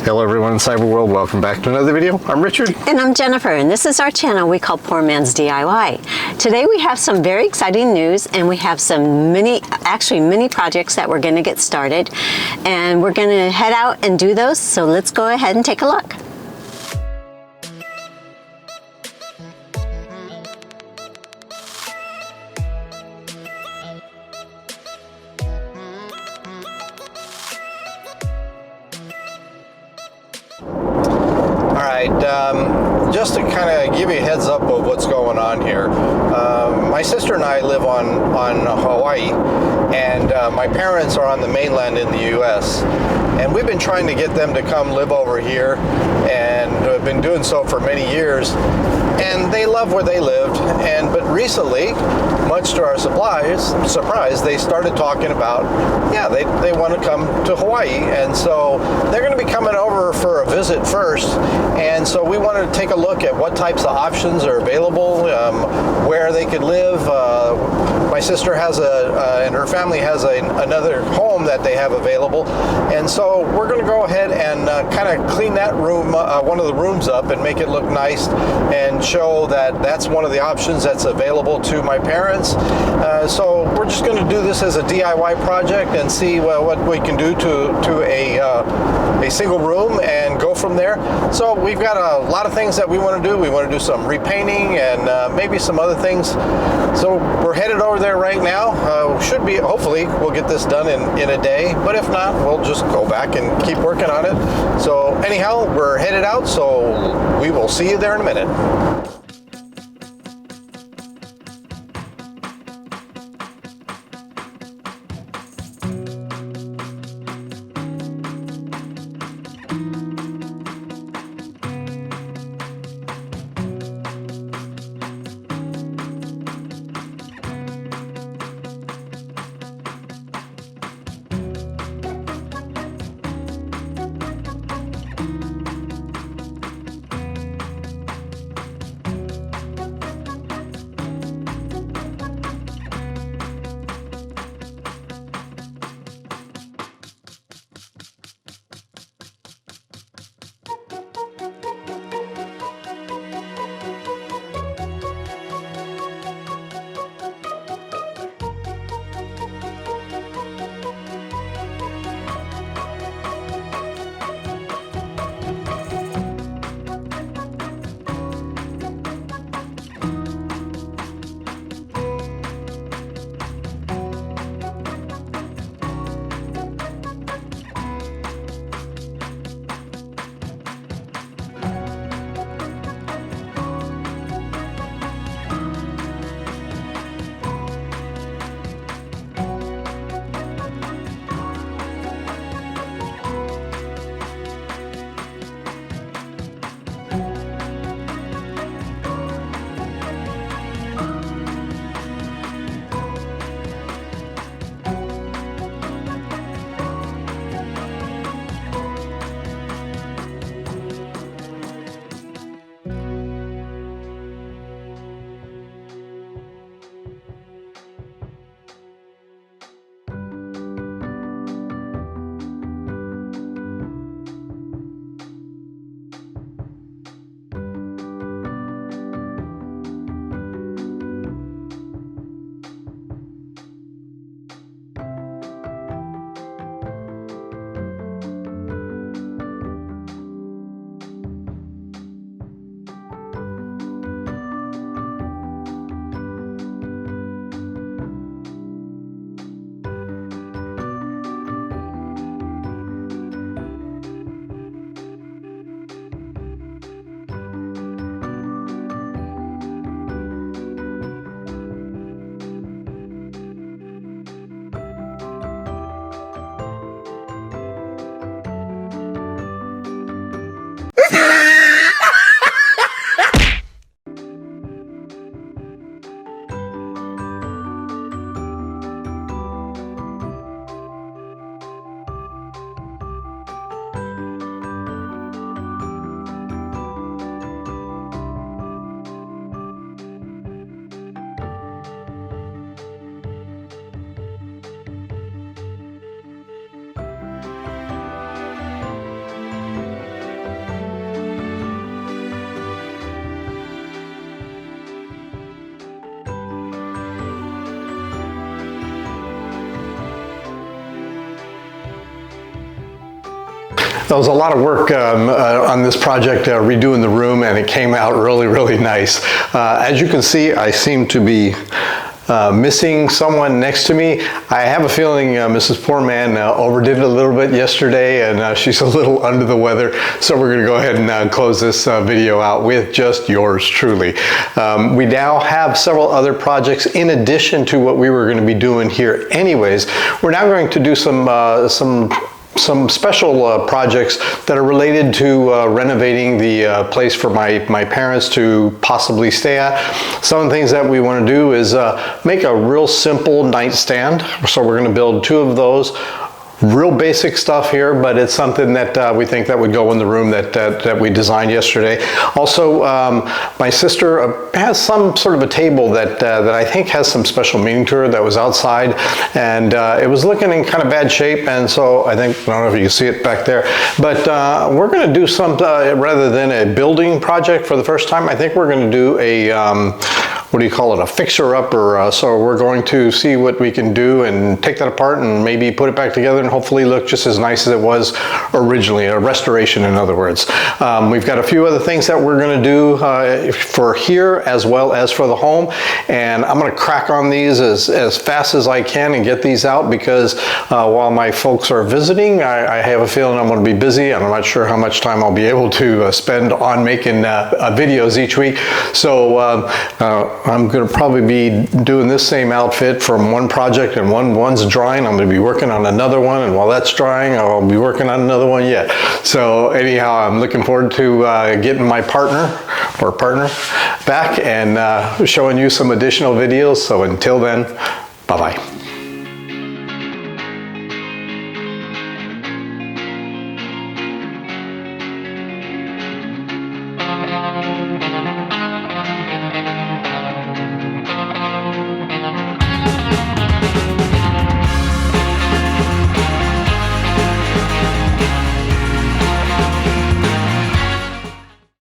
Hello everyone in Cyberworld, welcome back to another video. I'm Richard. And I'm Jennifer, and this is our channel we call Poor Man's DIY. Today we have some very exciting news, and we have some mini projects that we're going to get started. And we're going to head out and do those, so let's go ahead and take a look. Just to kind of give you a heads up of what's going on here, my sister and I live on Hawaii, and my parents are on the mainland in the U.S. And we've been trying to get them to come live over here, and have been doing so for many years. And they love where they lived, but recently, much to our surprise, they started talking about, yeah, they want to come to Hawaii, and so they're going to be coming over for a visit first. And so we wanted to take a look at what types of options are available, where they could live. My sister has and her family has another home that they have available, and so we're going to go ahead and kind of clean that room, one of the rooms up, and make it look nice, and show that that's one of the options that's available to my parents. So we're just going to do this as a DIY project and see what we can do to a single room and go from there. So we've got a lot of things that we want to do. We want to do some repainting and maybe some other things. So we're headed over there right now. Hopefully we'll get this done in a day, but if not, we'll just go back and keep working on it. So anyhow, we're headed out, so we will see you there in a minute. There was a lot of work on this project, redoing the room, and it came out really, really nice. As you can see, I seem to be missing someone next to me. I have a feeling Mrs. Poorman overdid it a little bit yesterday, and she's a little under the weather, so we're going to go ahead and close this video out with just yours truly. We now have several other projects in addition to what we were going to be doing here anyways. We're now going to do some special projects that are related to renovating the place for my parents to possibly stay at. Some of the things that we want to do is make a real simple nightstand. So we're going to build 2 of those. Real basic stuff here, but it's something that we think that would go in the room that we designed yesterday. Also, my sister has some sort of a table that I think has some special meaning to her that was outside, and it was looking in kind of bad shape, and so I don't know if you can see it back there, but we're going to do some, rather than a building project for the first time, I think we're going to do a what do you call it, a fixer-upper. So we're going to see what we can do and take that apart and maybe put it back together and hopefully look just as nice as it was originally, a restoration in other words. We've got a few other things that we're going to do for here as well as for the home, and I'm going to crack on these as fast as I can and get these out because while my folks are visiting, I have a feeling I'm going to be busy and I'm not sure how much time I'll be able to spend on making videos each week. So I'm going to probably be doing this same outfit from one project, and one's drying. I'm going to be working on another one, and while that's drying, I'll be working on another one yet. So anyhow, I'm looking forward to getting my partner back and showing you some additional videos. So until then, bye-bye.